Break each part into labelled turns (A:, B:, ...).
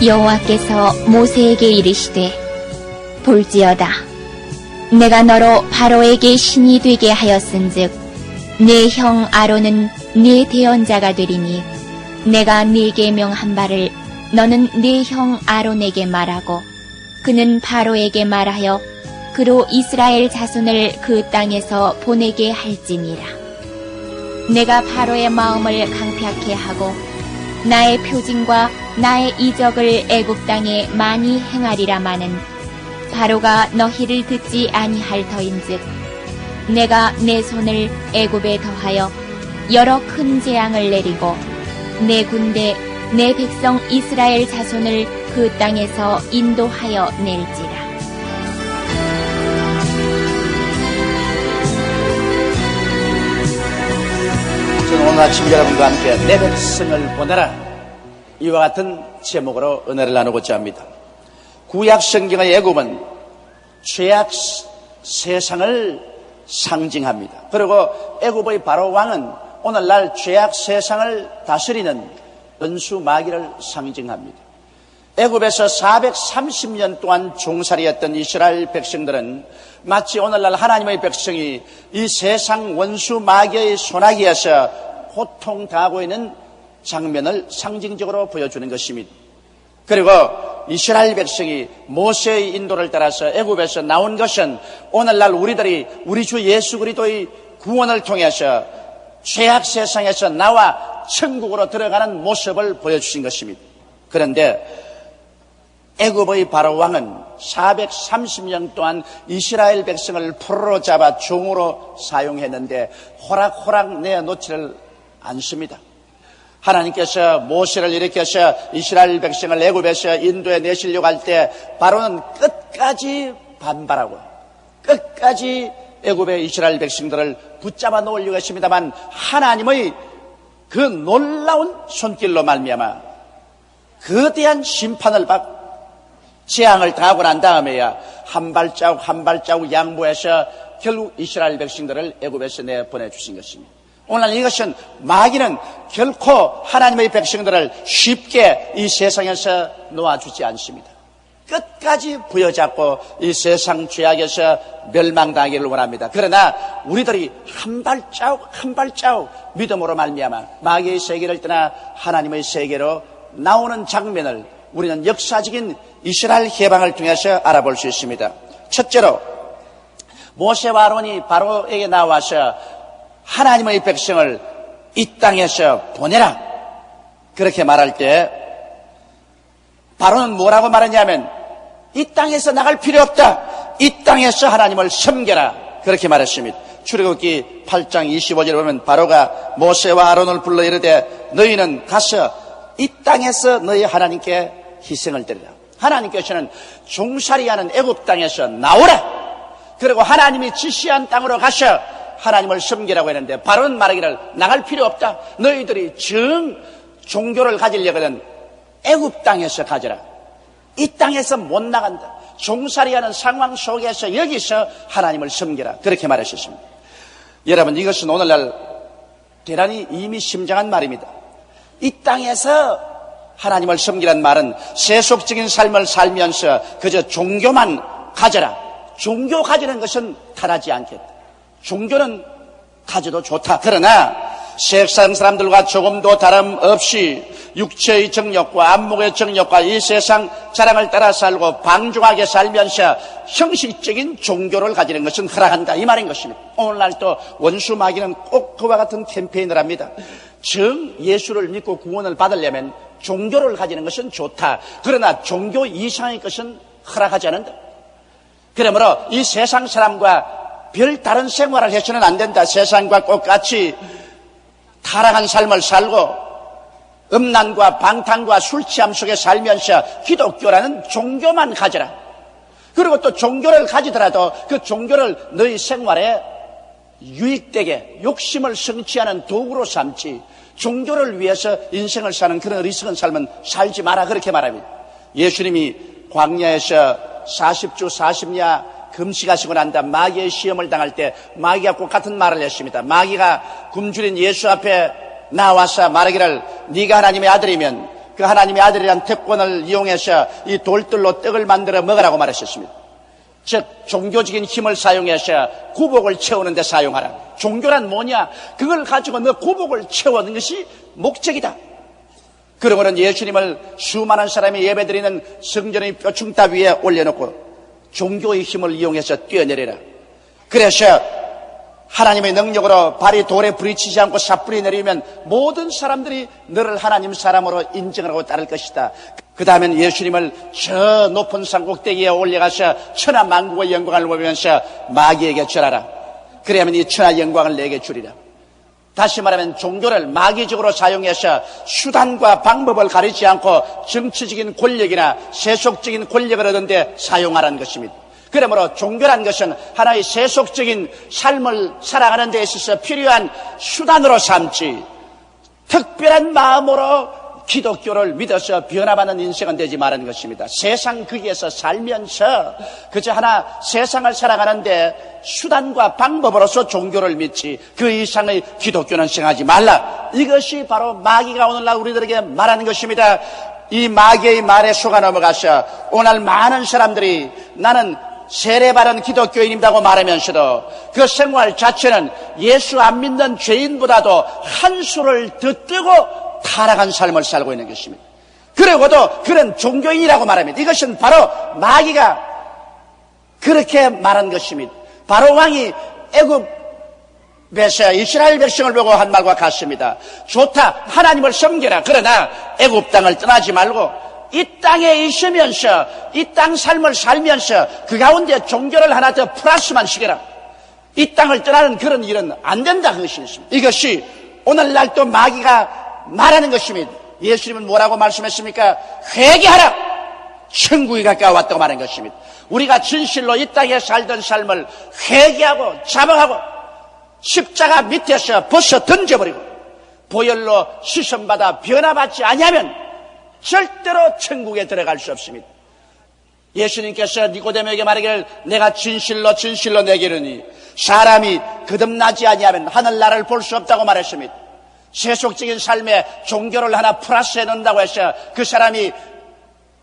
A: 여호와께서 모세에게 이르시되 볼지어다 내가 너로 바로에게 신이 되게 하였은즉 네 형 아론은 네 대언자가 되리니 내가 네게 명한 바를 너는 네 형 아론에게 말하고 그는 바로에게 말하여 그로 이스라엘 자손을 그 땅에서 보내게 할지니라. 내가 바로의 마음을 강팍케 하고 나의 표징과 나의 이적을 애굽 땅에 많이 행하리라마는 바로가 너희를 듣지 아니할 터인즉 내가 내 손을 애굽에 더하여 여러 큰 재앙을 내리고 내 군대 내 백성 이스라엘 자손을 그 땅에서 인도하여 낼지라.
B: 저는 오늘 아침 여러분과 함께 내 백성을 보내라, 이와 같은 제목으로 은혜를 나누고자 합니다. 구약 성경의 애굽은 죄악 세상을 상징합니다. 그리고 애굽의 바로 왕은 오늘날 죄악 세상을 다스리는 원수 마귀를 상징합니다. 애굽에서 430년 동안 종살이했던 이스라엘 백성들은 마치 오늘날 하나님의 백성이 이 세상 원수 마귀의 손아귀에서 고통당하고 있는 장면을 상징적으로 보여주는 것입니다. 그리고 이스라엘 백성이 모세의 인도를 따라서 애굽에서 나온 것은 오늘날 우리들이 우리 주 예수 그리스도의 구원을 통해서 죄악 세상에서 나와 천국으로 들어가는 모습을 보여주신 것입니다. 그런데 애굽의 바로 왕은 430년 동안 이스라엘 백성을 풀로 잡아 종으로 사용했는데 호락호락 내어놓지를 않습니다. 하나님께서 모세를 일으켜서 이스라엘 백성을 애굽에서 인도에 내시려고 할 때 바로는 끝까지 반발하고 끝까지 애굽의 이스라엘 백성들을 붙잡아 놓으려고 했습니다만 하나님의 그 놀라운 손길로 말미암아 거대한 심판을 받고 재앙을 당하고 난 다음에야 한 발자국 한 발자국 양보해서 결국 이스라엘 백성들을 애굽에서 내보내주신 것입니다. 오늘 이것은 마귀는 결코 하나님의 백성들을 쉽게 이 세상에서 놓아주지 않습니다. 끝까지 부여잡고 이 세상 죄악에서 멸망당하기를 원합니다. 그러나 우리들이 한 발자국 한 발자국 믿음으로 말미암아 마귀의 세계를 떠나 하나님의 세계로 나오는 장면을 우리는 역사적인 이스라엘 해방을 통해서 알아볼 수 있습니다. 첫째로 모세와 아론이 바로에게 나와서 하나님의 백성을 이 땅에서 보내라 그렇게 말할 때 바로는 뭐라고 말하냐면 이 땅에서 나갈 필요 없다, 이 땅에서 하나님을 섬겨라 그렇게 말했습니다. 출애굽기 8장 25절에 보면 바로가 모세와 아론을 불러 이르되 너희는 가서 이 땅에서 너희 하나님께 희생을 드리라. 하나님께서는 종살이하는 애굽 땅에서 나오라, 그리고 하나님이 지시한 땅으로 가서 하나님을 섬기라고 했는데 바로는 말하기를 나갈 필요 없다, 너희들이 종교를 가지려거든 애굽 땅에서 가져라, 이 땅에서 못 나간다, 종살이하는 상황 속에서 여기서 하나님을 섬기라 그렇게 말하셨습니다. 여러분, 이것은 오늘날 대단히 의미심장한 말입니다. 이 땅에서 하나님을 섬기란 말은 세속적인 삶을 살면서 그저 종교만 가져라, 종교 가지는 것은 타하지 않겠다, 종교는 가져도 좋다. 그러나 세상 사람들과 조금도 다름없이 육체의 정욕과 안목의 정욕과 이 세상 자랑을 따라 살고 방종하게 살면서 형식적인 종교를 가지는 것은 허락한다, 이 말인 것입니다. 오늘날 또 원수 마귀는 꼭 그와 같은 캠페인을 합니다. 정 예수를 믿고 구원을 받으려면 종교를 가지는 것은 좋다, 그러나 종교 이상의 것은 허락하지 않는다. 그러므로 이 세상 사람과 별 다른 생활을 해서는 안 된다, 세상과 똑같이 타락한 삶을 살고 음란과 방탕과 술 취함 속에 살면서 기독교라는 종교만 가져라, 그리고 또 종교를 가지더라도 그 종교를 너희 생활에 유익되게 욕심을 성취하는 도구로 삼지 종교를 위해서 인생을 사는 그런 어리석은 삶은 살지 마라 그렇게 말합니다. 예수님이 광야에서 40주 40야 금식하시고 난 다음 마귀의 시험을 당할 때 마귀가 꼭 같은 말을 했습니다. 마귀가 굶주린 예수 앞에 나와서 말하기를 네가 하나님의 아들이면 그 하나님의 아들이란 특권을 이용해서 이 돌들로 떡을 만들어 먹으라고 말하셨습니다. 즉 종교적인 힘을 사용해서 구복을 채우는 데 사용하라. 종교란 뭐냐? 그걸 가지고 너 구복을 채우는 것이 목적이다. 그러고는 예수님을 수많은 사람이 예배드리는 성전의 뼈충탑 위에 올려놓고 종교의 힘을 이용해서 뛰어내리라. 그래서 하나님의 능력으로 발이 돌에 부딪히지 않고 삿불이 내리면 모든 사람들이 너를 하나님 사람으로 인정하고 따를 것이다. 그 다음엔 예수님을 저 높은 산 꼭대기에 올려가서 천하 만국의 영광을 보면서 마귀에게 절하라. 그래야만 이 천하 영광을 내게 주리라. 다시 말하면 종교를 마귀적으로 사용해서 수단과 방법을 가리지 않고 정치적인 권력이나 세속적인 권력을 얻는 데 사용하라는 것입니다. 그러므로 종교란 것은 하나의 세속적인 삶을 살아가는 데 있어서 필요한 수단으로 삼지 특별한 마음으로 기독교를 믿어서 변화받는 인생은 되지 말라는 것입니다. 세상 거기에서 살면서 그저 하나 세상을 살아가는데 수단과 방법으로서 종교를 믿지 그 이상의 기독교는 생각하지 말라. 이것이 바로 마귀가 오늘날 우리들에게 말하는 것입니다. 이 마귀의 말에 속아 넘어가서 오늘 많은 사람들이 나는 세례받은 기독교인이라고 말하면서도 그 생활 자체는 예수 안 믿는 죄인보다도 한 수를 더 뜨고 타락한 삶을 살고 있는 것입니다. 그러고도 그런 종교인이라고 말합니다. 이것은 바로 마귀가 그렇게 말한 것입니다. 바로 왕이 애굽에서 이스라엘 백성을 보고 한 말과 같습니다. 좋다, 하나님을 섬겨라. 그러나 애굽 땅을 떠나지 말고 이 땅에 있으면서 이 땅 삶을 살면서 그 가운데 종교를 하나 더 플러스만 시켜라. 이 땅을 떠나는 그런 일은 안 된다. 그것이 있습니다. 이것이 오늘날 또 마귀가 말하는 것입니다. 예수님은 뭐라고 말씀했습니까? 회개하라. 천국이 가까웠다고 말한 것입니다. 우리가 진실로 이 땅에 살던 삶을 회개하고 자복하고 십자가 밑에서 벗어 던져버리고 보혈로 시선받아 변화받지 아니하면 절대로 천국에 들어갈 수 없습니다. 예수님께서 니고데모에게 말하기를 내가 진실로 진실로 내게 이르니 사람이 거듭나지 아니하면 하늘나라를 볼 수 없다고 말했습니다. 세속적인 삶에 종교를 하나 플러스해 놓는다고 해서 그 사람이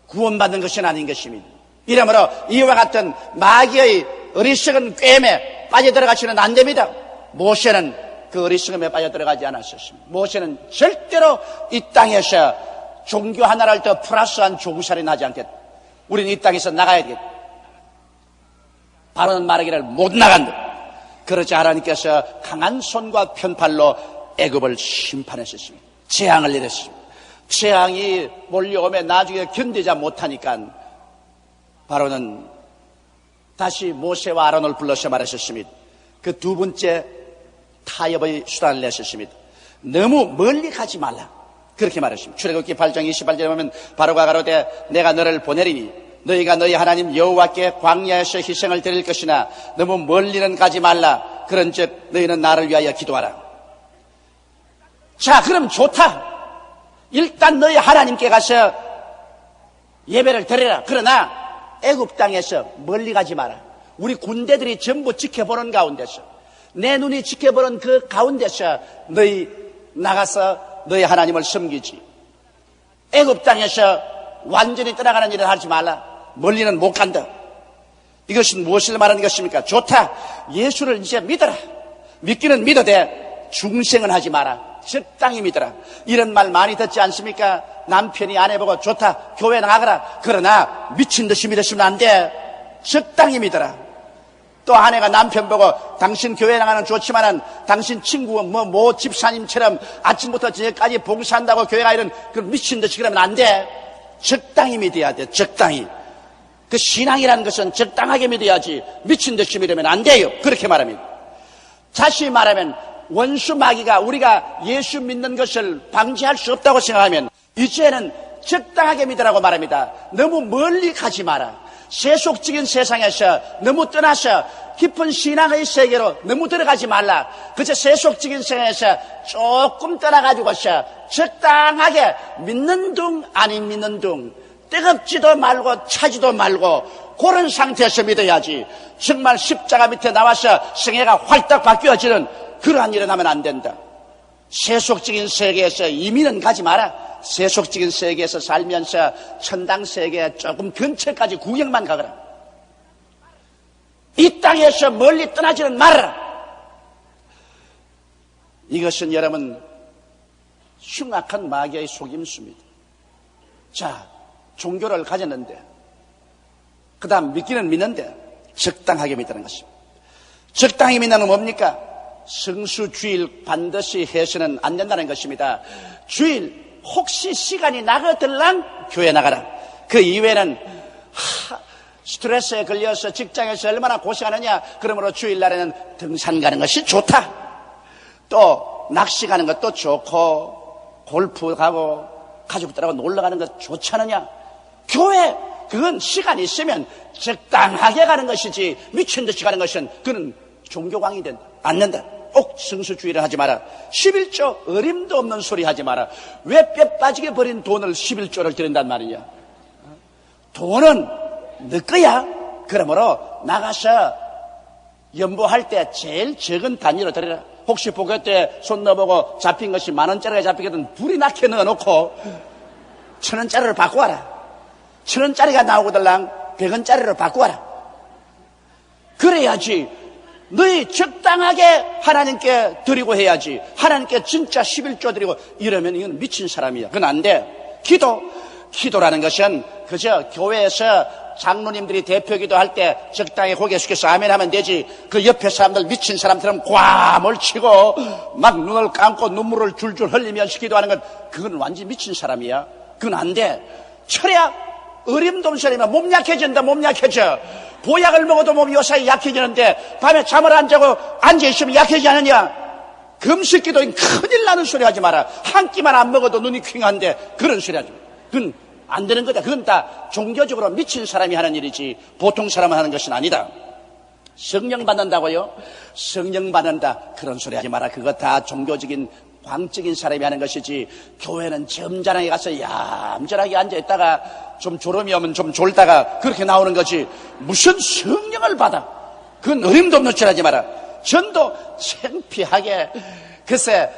B: 구원받는 것은 아닌 것입니다. 이러므로 이와 같은 마귀의 어리석은 꾀임에 빠져들어가시는 안 됩니다. 모세는 그 어리석음에 빠져들어가지 않았었습니다. 모세는 절대로 이 땅에서 종교 하나를 더 플러스한 종살이 나지 않겠다. 우리는 이 땅에서 나가야 되겠다. 바로는 말하기를 못 나간다. 그러자 하나님께서 강한 손과 편팔로 애굽을 심판했었습니다. 재앙을 내렸습니다. 재앙이 몰려오면 나중에 견디지 못하니까 바로는 다시 모세와 아론을 불러서 말하셨습니다. 그 두 번째 타협의 수단을 내셨습니다. 너무 멀리 가지 말라. 그렇게 말했습니다. 출애굽기 8장 28절에 보면 바로가 가로되 내가 너를 보내리니 너희가 너희 하나님 여호와께 광야에서 희생을 드릴 것이나 너무 멀리는 가지 말라. 그런즉 너희는 나를 위하여 기도하라. 자, 그럼 좋다. 일단 너희 하나님께 가서 예배를 드려라. 그러나 애굽 땅에서 멀리 가지 마라. 우리 군대들이 전부 지켜보는 가운데서 내 눈이 지켜보는 그 가운데서 너희 나가서 너희 하나님을 섬기지. 애굽 땅에서 완전히 떠나가는 일을 하지 말라. 멀리는 못 간다. 이것은 무엇을 말하는 것입니까? 좋다. 예수를 이제 믿어라. 믿기는 믿어대 중생은 하지 마라. 적당히 믿어라. 이런 말 많이 듣지 않습니까? 남편이 아내 보고 좋다. 교회 나가라. 그러나 미친 듯이 믿으시면 안 돼. 적당히 믿어라. 또 아내가 남편 보고 당신 교회 나가는 좋지만은 당신 친구는 뭐 집사님처럼 아침부터 저녁까지 봉사한다고 교회 가는 그 미친 듯이 그러면 안 돼. 적당히 믿어야 돼. 적당히. 그 신앙이라는 것은 적당하게 믿어야지 미친 듯이 믿으면 안 돼요. 그렇게 말합니다. 다시 말하면 원수 마귀가 우리가 예수 믿는 것을 방지할 수 없다고 생각하면 이제는 적당하게 믿으라고 말합니다. 너무 멀리 가지 마라. 세속적인 세상에서 너무 떠나서 깊은 신앙의 세계로 너무 들어가지 말라. 그저 세속적인 세상에서 조금 떠나가지고서 적당하게 믿는 둥 아닌 믿는 둥 뜨겁지도 말고 차지도 말고 그런 상태에서 믿어야지. 정말 십자가 밑에 나와서 생애가 활딱 바뀌어지는 그러한 일은 하면 안 된다. 세속적인 세계에서 이민은 가지 마라. 세속적인 세계에서 살면서 천당 세계 조금 근처까지 구경만 가거라. 이 땅에서 멀리 떠나지는 말아라. 이것은 여러분 흉악한 마귀의 속임수입니다. 자, 종교를 가졌는데 그 다음 믿기는 믿는데 적당하게 믿는 것입니다. 적당히 믿는 건 뭡니까? 성수주일 반드시 해서는 안 된다는 것입니다. 주일 혹시 시간이 나거들랑 교회 나가라. 그 이외에는 스트레스에 걸려서 직장에서 얼마나 고생하느냐. 그러므로 주일날에는 등산 가는 것이 좋다. 또 낚시 가는 것도 좋고 골프 가고 가족들하고 놀러 가는 것 좋지 않느냐. 교회 그건 시간이 있으면 적당하게 가는 것이지 미친 듯이 가는 것은 그는 종교광이 된다. 안 된다. 꼭 성수주의를 하지 마라. 11조 어림도 없는 소리 하지 마라. 왜 뼈 빠지게 버린 돈을 11조를 드린단 말이냐. 돈은 너 거야. 그러므로 나가서 연보할 때 제일 적은 단위로 드려라. 혹시 보게 때 손 넣어보고 잡힌 것이 10,000원짜리가 잡히거든 불이 나게 넣어놓고 1,000원짜리를 바꿔 와라. 1,000원짜리가 나오거들랑 100원짜리로 바꿔 와라. 그래야지 너희 적당하게 하나님께 드리고 해야지. 하나님께 진짜 11조 드리고 이러면 이건 미친 사람이야. 그건 안 돼. 기도라는 것은 그저 교회에서 장로님들이 대표기도 할 때 적당히 고개 숙여서 아멘 하면 되지. 그 옆에 사람들 미친 사람처럼 꽐을 치고 막 눈을 감고 눈물을 줄줄 흘리면서 기도하는 건 그건 완전히 미친 사람이야. 그건 안 돼. 철야 어림동설이면 몸 약해진다. 몸 약해져. 보약을 먹어도 몸이 요사이 약해지는데 밤에 잠을 안 자고 앉아있으면 약해지지 않느냐. 금식기도인 큰일 나는 소리 하지 마라. 한 끼만 안 먹어도 눈이 퀭한데 그런 소리 하지 마라. 그건 안 되는 거다. 그건 다 종교적으로 미친 사람이 하는 일이지 보통 사람은 하는 것은 아니다. 성령 받는다고요? 성령 받는다. 그런 소리 하지 마라. 그거 다 종교적인 광적인 사람이 하는 것이지. 교회는 점잖하게 가서 얌전하게 앉아있다가 좀 졸음이 오면 좀 졸다가 그렇게 나오는 거지. 무슨 성령을 받아. 그건 어림도 없는 소리 하지 마라. 전도 창피하게. 글쎄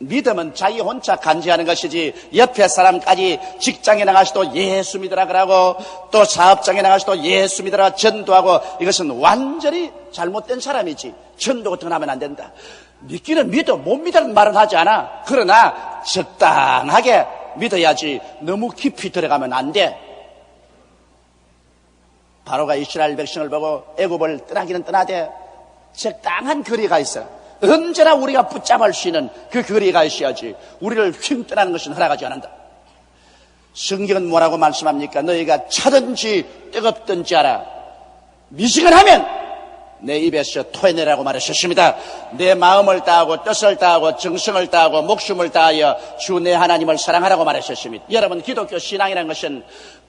B: 믿음은 자기 혼자 간지하는 것이지 옆에 사람까지 직장에 나가서도 예수 믿으라 그러고 또 사업장에 나가서도 예수 믿으라 전도하고 이것은 완전히 잘못된 사람이지. 전도 같은 건 하면 안 된다. 믿기는 믿어. 못 믿으라는 말은 하지 않아. 그러나 적당하게 믿어야지 너무 깊이 들어가면 안 돼. 바로가 이스라엘 백성을 보고 애굽을 떠나기는 떠나되 적당한 거리가 있어. 언제나 우리가 붙잡을 수 있는 그 거리가 있어야지. 우리를 휙 떠나는 것은 허락하지 않는다. 성경은 뭐라고 말씀합니까? 너희가 차든지 뜨겁든지 알아. 미지근하면 내 입에서 토해내라고 말하셨습니다. 내 마음을 다하고 뜻을 다하고 정성을 다하고 목숨을 다하여 주 내 하나님을 사랑하라고 말하셨습니다. 여러분 기독교 신앙이라는 것은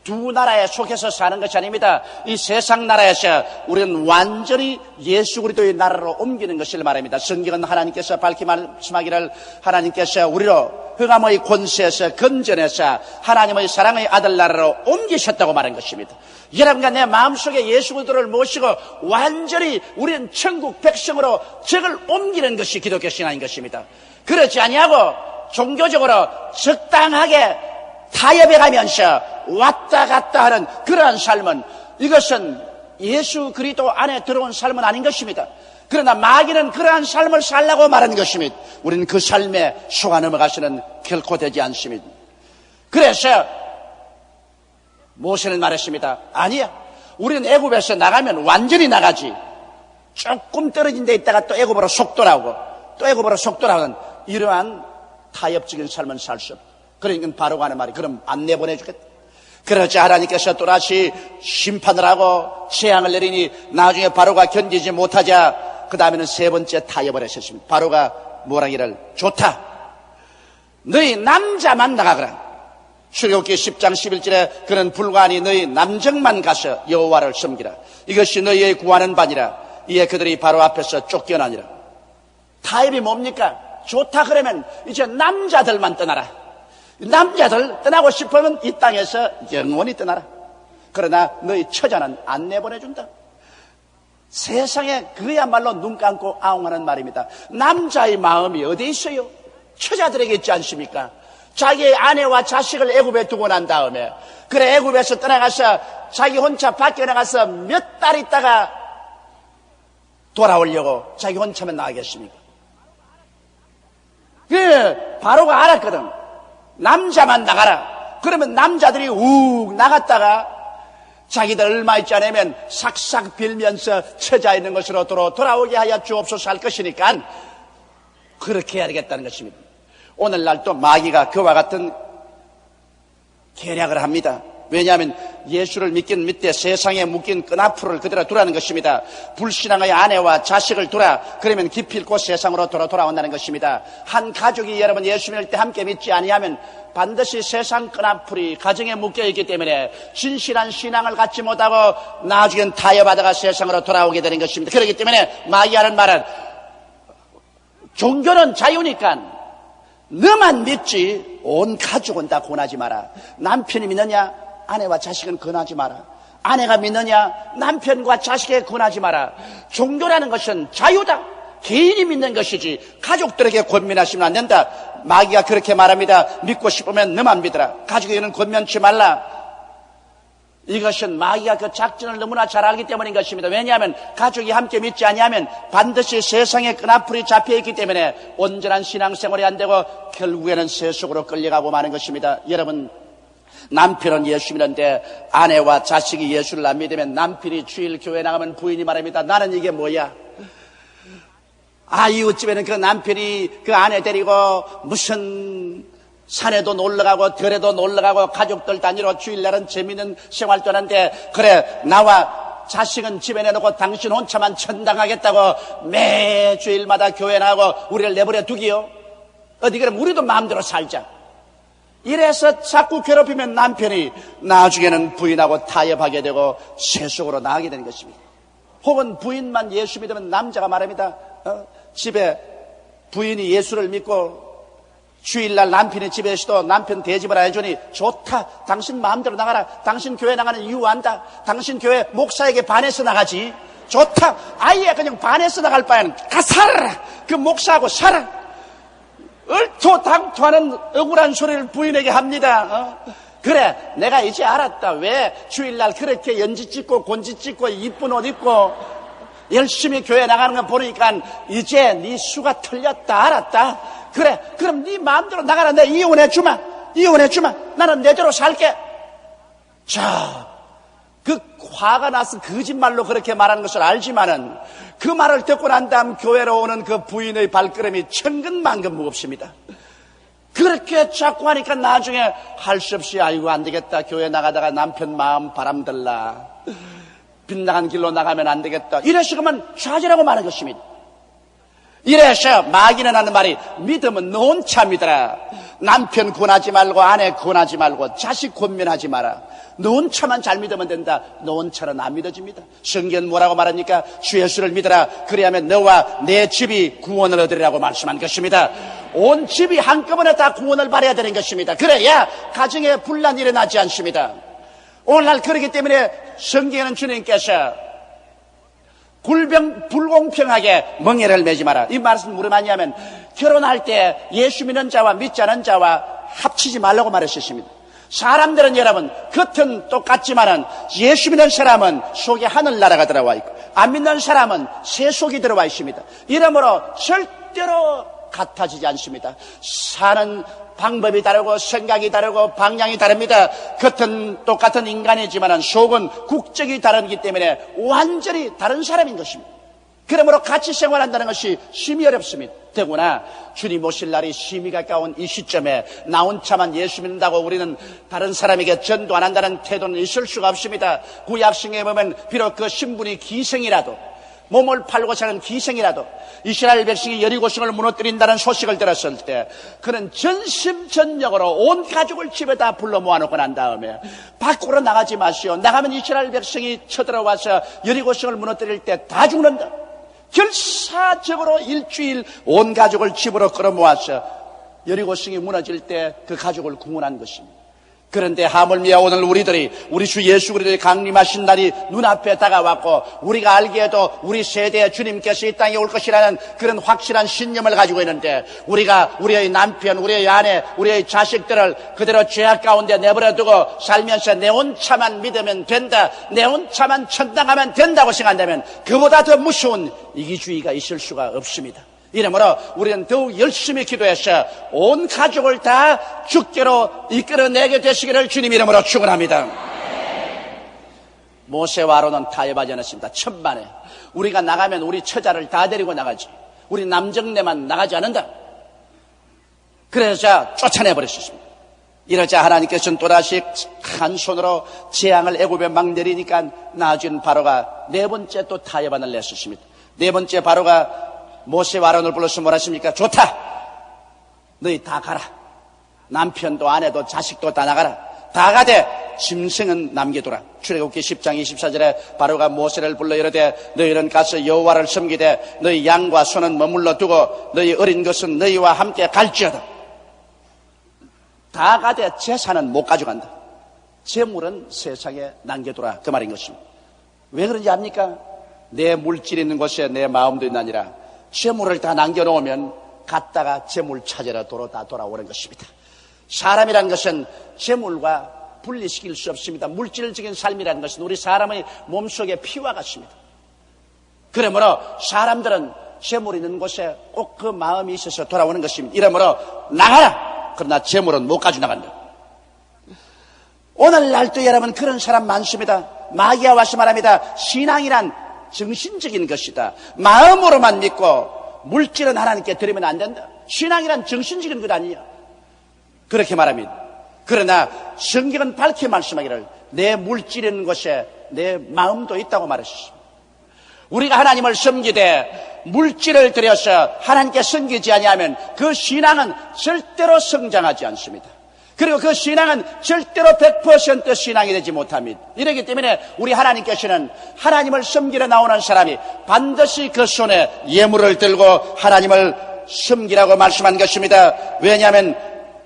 B: 두 나라에 속해서 사는 것이 아닙니다. 이 세상 나라에서 우리는 완전히 예수 그리스도의 나라로 옮기는 것을 말합니다. 성경은 하나님께서 밝히 말씀하기를 하나님께서 우리로 흑암의 권세에서 건져내서 하나님의 사랑의 아들 나라로 옮기셨다고 말한 것입니다. 여러분과 내 마음속에 예수 그리스도를 모시고 완전히 우리는 천국 백성으로 적을 옮기는 것이 기독교 신앙인 것입니다. 그렇지 아니하고 종교적으로 적당하게 타협해 가면서 왔다 갔다 하는 그러한 삶은 이것은 예수 그리스도 안에 들어온 삶은 아닌 것입니다. 그러나 마귀는 그러한 삶을 살라고 말하는 것입니다. 우리는 그 삶에 속아 넘어가서는 결코 되지 않습니다. 그래서 모세는 말했습니다. 아니야. 우리는 애굽에서 나가면 완전히 나가지. 조금 떨어진 데 있다가 또 애굽으로 속 돌아오고 또 애굽으로 속 돌아오는 이러한 타협적인 삶은 살 수 없다. 그러니까 바로가 하는 말이 그럼 안 내보내주겠다. 그러자 하나님께서 또다시 심판을 하고 재앙을 내리니 나중에 바로가 견디지 못하자 그 다음에는 세 번째 타협을 하셨습니다. 바로가 뭐라기를 좋다. 너희 남자만 나가거라. 출애굽기 10장 11절에 그는 불과하니 너희 남정만 가서 여호와를 섬기라. 이것이 너희의 구하는 바니라. 이에 그들이 바로 앞에서 쫓겨나니라. 타협이 뭡니까? 좋다 그러면 이제 남자들만 떠나라. 남자들 떠나고 싶으면 이 땅에서 영원히 떠나라. 그러나 너희 처자는 안 내보내준다. 세상에 그야말로 눈 감고 아웅하는 말입니다. 남자의 마음이 어디 있어요? 처자들에게 있지 않습니까? 자기의 아내와 자식을 애굽에 두고 난 다음에, 그래 애굽에서 떠나가서 자기 혼자 밖에 나가서 몇 달 있다가 돌아오려고 자기 혼자만 나가겠습니까? 바로가 알았거든. 남자만 나가라. 그러면 남자들이 욱 나갔다가 자기들 얼마 있지 않으면 삭삭 빌면서 처자 있는 것으로 돌아오게 하여 주옵소서 할 것이니까 그렇게 해야 되겠다는 것입니다. 오늘날 또 마귀가 그와 같은 계략을 합니다. 왜냐하면 예수를 믿긴 믿되 세상에 묶인 끈앞풀을 그대로 두라는 것입니다. 불신앙의 아내와 자식을 두라. 그러면 기필코 세상으로 돌아온다는 것입니다. 한 가족이 여러분 예수 믿을 때 함께 믿지 아니하면 반드시 세상 끈앞풀이 가정에 묶여있기 때문에 진실한 신앙을 갖지 못하고 나중엔 타협하다가 세상으로 돌아오게 되는 것입니다. 그렇기 때문에 마귀 하는 말은 종교는 자유니까 너만 믿지 온 가족은 다 권하지 마라. 남편이 믿느냐? 아내와 자식은 권하지 마라. 아내가 믿느냐? 남편과 자식에게 권하지 마라. 종교라는 것은 자유다. 개인이 믿는 것이지 가족들에게 권면하시면 안 된다. 마귀가 그렇게 말합니다. 믿고 싶으면 너만 믿어라. 가족에게는 권면치 말라. 이것은 마귀가 그 작전을 너무나 잘 알기 때문인 것입니다. 왜냐하면 가족이 함께 믿지 아니하면 반드시 세상에 끈앞풀이 잡혀있기 때문에 온전한 신앙생활이 안 되고 결국에는 세속으로 끌려가고 마는 것입니다. 여러분, 남편은 예수 믿는데 아내와 자식이 예수를 안 믿으면 남편이 주일 교회 나가면 부인이 말합니다. 나는 이게 뭐야? 이웃집에는 그 남편이 그 아내 데리고 무슨 산에도 놀러가고 들에도 놀러가고 가족들 단위로 주일날은 재미있는 생활도 하는데 그래 나와 자식은 집에 내놓고 당신 혼자만 천당하겠다고 매주일마다 교회 나가고 우리를 내버려 두기요? 어디 그럼 우리도 마음대로 살자. 이래서 자꾸 괴롭히면 남편이 나중에는 부인하고 타협하게 되고 세속으로 나가게 되는 것입니다. 혹은 부인만 예수 믿으면 남자가 말합니다. 집에 부인이 예수를 믿고 주일날 남편이 집에 있어도 남편 대접을 해주니 좋다. 당신 마음대로 나가라. 당신 교회 나가는 이유 안다. 당신 교회 목사에게 반해서 나가지. 좋다. 아예 그냥 반해서 나갈 바에는 가 살아라. 그 목사하고 살아. 얼토당토하는 억울한 소리를 부인에게 합니다. 그래 내가 이제 알았다. 왜 주일날 그렇게 연지 찍고 곤지 찍고 이쁜 옷 입고 열심히 교회 나가는 거 보니까 이제 네 수가 틀렸다 알았다. 그래 그럼 네 마음대로 나가라. 내가 이혼해 주마. 나는 내대로 살게. 자, 그 화가 나서 거짓말로 그렇게 말하는 것을 알지만은 그 말을 듣고 난 다음 교회로 오는 그 부인의 발걸음이 천근만근 무겁습니다. 그렇게 자꾸 하니까 나중에 할 수 없이 아이고 안 되겠다. 교회 나가다가 남편 마음 바람들라. 빗나간 길로 나가면 안 되겠다. 이래서 그만 좌절하고 마는 것입니다. 이래서 마귀는 하는 말이 믿으면 너 혼자 믿어라. 남편 권하지 말고 아내 권하지 말고 자식 권면하지 마라. 너 혼자만 잘 믿으면 된다. 너 혼자는 안 믿어집니다. 성경은 뭐라고 말합니까? 주 예수를 믿어라. 그래야만 너와 내 집이 구원을 얻으리라고 말씀한 것입니다. 온 집이 한꺼번에 다 구원을 받아야 되는 것입니다. 그래야 가정에 분란이 일어나지 않습니다. 오늘날 그렇기 때문에 성경에는 주님께서 불공평하게 멍에를 매지 마라. 이 말씀 무슨 말이냐면 결혼할 때 예수 믿는 자와 믿지 않은 자와 합치지 말라고 말했습니다. 사람들은 여러분 겉은 똑같지만은 예수 믿는 사람은 속에 하늘나라가 들어와 있고 안 믿는 사람은 세속이 들어와 있습니다. 이러므로 절대로 같아지지 않습니다. 사는 방법이 다르고 생각이 다르고 방향이 다릅니다. 겉은 똑같은 인간이지만 속은 국적이 다르기 때문에 완전히 다른 사람인 것입니다. 그러므로 같이 생활한다는 것이 심히 어렵습니다. 더구나 주님 오실 날이 심히 가까운 이 시점에 나 혼자만 예수 믿는다고 우리는 다른 사람에게 전도 안 한다는 태도는 있을 수가 없습니다. 구약성경에 보면 비록 그 신분이 기생이라도 몸을 팔고 사는 기생이라도 이스라엘 백성이 여리고성을 무너뜨린다는 소식을 들었을 때 그는 전심전력으로 온 가족을 집에다 불러 모아놓고 난 다음에 밖으로 나가지 마시오. 나가면 이스라엘 백성이 쳐들어와서 여리고성을 무너뜨릴 때 다 죽는다. 결사적으로 일주일 온 가족을 집으로 끌어모아서 여리고성이 무너질 때 그 가족을 구원한 것입니다. 그런데 하물며 오늘 우리 주 예수 그리스도의 강림하신 날이 눈앞에 다가왔고 우리가 알기에도 우리 세대에 주님께서 이 땅에 올 것이라는 그런 확실한 신념을 가지고 있는데 우리가 우리의 남편, 우리의 아내, 우리의 자식들을 그대로 죄악 가운데 내버려두고 살면서 내 혼자만 믿으면 된다, 내 혼자만 천당하면 된다고 생각한다면 그보다 더 무서운 이기주의가 있을 수가 없습니다. 이러므로 우리는 더욱 열심히 기도해서 온 가족을 다 주께로 이끌어내게 되시기를 주님 이름으로 축원합니다. 모세와 아론은 타협하지 않았습니다. 천만에 우리가 나가면 우리 처자를 다 데리고 나가지, 우리 남정네만 나가지 않는다. 그래서 쫓아내버렸습니다. 이러자 하나님께서는 또다시 한 손으로 재앙을 애굽에 막 내리니까 나중 바로가 네 번째 또 타협안을 냈었습니다. 네 번째 바로가 모세와 아론을 불러서 뭐라 했습니까? 좋다, 너희 다 가라. 남편도 아내도 자식도 다 나가라. 다 가되 짐승은 남겨두라. 출애굽기 10장 24절에 바로가 모세를 불러 이르되 너희는 가서 여호와를 섬기되 너희 양과 소는 머물러 두고 너희 어린 것은 너희와 함께 갈지어다. 다 가되 재산은 못 가져간다. 재물은 세상에 남겨두라, 그 말인 것입니다. 왜 그런지 압니까? 내 물질이 있는 곳에 내 마음도 있나니라. 재물을 다 남겨놓으면 갔다가 재물 찾으러 다 돌아오는 것입니다. 사람이라는 것은 재물과 분리시킬 수 없습니다. 물질적인 삶이라는 것은 우리 사람의 몸속의 피와 같습니다. 그러므로 사람들은 재물이 있는 곳에 꼭 그 마음이 있어서 돌아오는 것입니다. 이러므로 나가라. 그러나 재물은 못 가지고 나간다. 오늘날도 여러분 그런 사람 많습니다. 마귀가 와서 말합니다. 신앙이란 정신적인 것이다. 마음으로만 믿고 물질은 하나님께 드리면 안 된다. 신앙이란 정신적인 것 아니야. 그렇게 말합니다. 그러나 성경은 밝게 말씀하기를 내 물질이 있는 곳에 내 마음도 있다고 말했습니다. 우리가 하나님을 섬기되 물질을 들여서 하나님께 섬기지 아니하면 그 신앙은 절대로 성장하지 않습니다. 그리고 그 신앙은 절대로 100% 신앙이 되지 못합니다. 이렇기 때문에 우리 하나님께서는 하나님을 섬기러 나오는 사람이 반드시 그 손에 예물을 들고 하나님을 섬기라고 말씀한 것입니다. 왜냐하면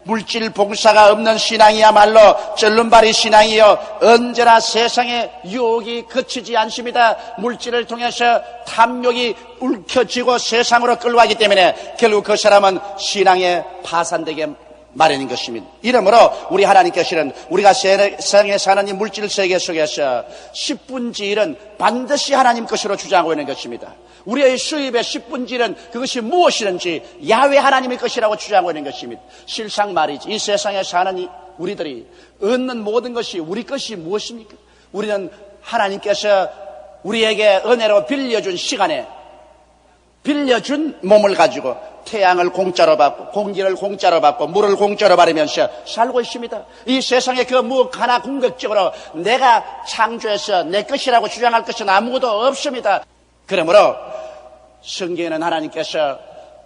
B: 물질 봉사가 없는 신앙이야말로 절름발이 신앙이요 언제나 세상의 유혹이 그치지 않습니다. 물질을 통해서 탐욕이 울켜지고 세상으로 끌어가기 때문에 결국 그 사람은 신앙에 파산되게 마련인 것입니다. 이러므로 우리 하나님께서는 우리가 세상에 사는 이 물질 세계 속에서 10분의 1은 반드시 하나님 것으로 주장하고 있는 것입니다. 우리의 수입의 10분의 1은 그것이 무엇이든지 야훼 하나님의 것이라고 주장하고 있는 것입니다. 실상 말이지 이 세상에 사는 우리들이 얻는 모든 것이 우리 것이 무엇입니까? 우리는 하나님께서 우리에게 은혜로 빌려준 시간에 빌려준 몸을 가지고 태양을 공짜로 받고 공기를 공짜로 받고 물을 공짜로 받으면서 살고 있습니다. 이 세상에 그 무엇 하나 궁극적으로 내가 창조해서 내 것이라고 주장할 것은 아무것도 없습니다. 그러므로 성경에는 하나님께서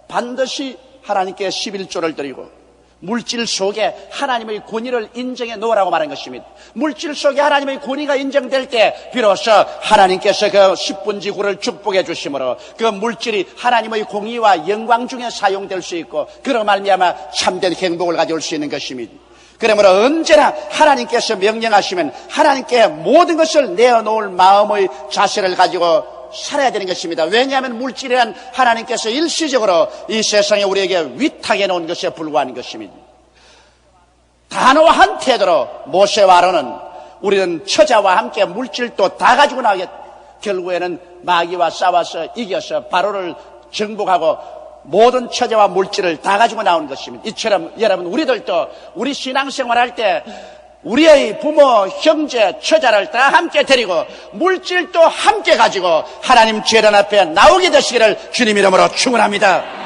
B: 반드시 하나님께 11조를 드리고 물질 속에 하나님의 권위를 인정해 놓으라고 말한 것입니다. 물질 속에 하나님의 권위가 인정될 때 비로소 하나님께서 그 10분의 9를 축복해 주심으로 그 물질이 하나님의 공의와 영광 중에 사용될 수 있고 그로 말미암아 참된 행복을 가져올 수 있는 것입니다. 그러므로 언제나 하나님께서 명령하시면 하나님께 모든 것을 내어놓을 마음의 자세를 가지고 살아야 되는 것입니다. 왜냐하면 물질이란 하나님께서 일시적으로 이 세상에 우리에게 위탁해 놓은 것에 불과한 것입니다. 단호한 태도로 모세와 아론은 우리는 처자와 함께 물질도 다 가지고 나가겠다. 결국에는 마귀와 싸워서 이겨서 바로를 정복하고 모든 처자와 물질을 다 가지고 나온 것입니다. 이처럼 여러분 우리들도 우리 신앙생활할 때 우리의 부모, 형제, 처자를 다 함께 데리고 물질도 함께 가지고 하나님 재단 앞에 나오게 되시기를 주님 이름으로 축원합니다.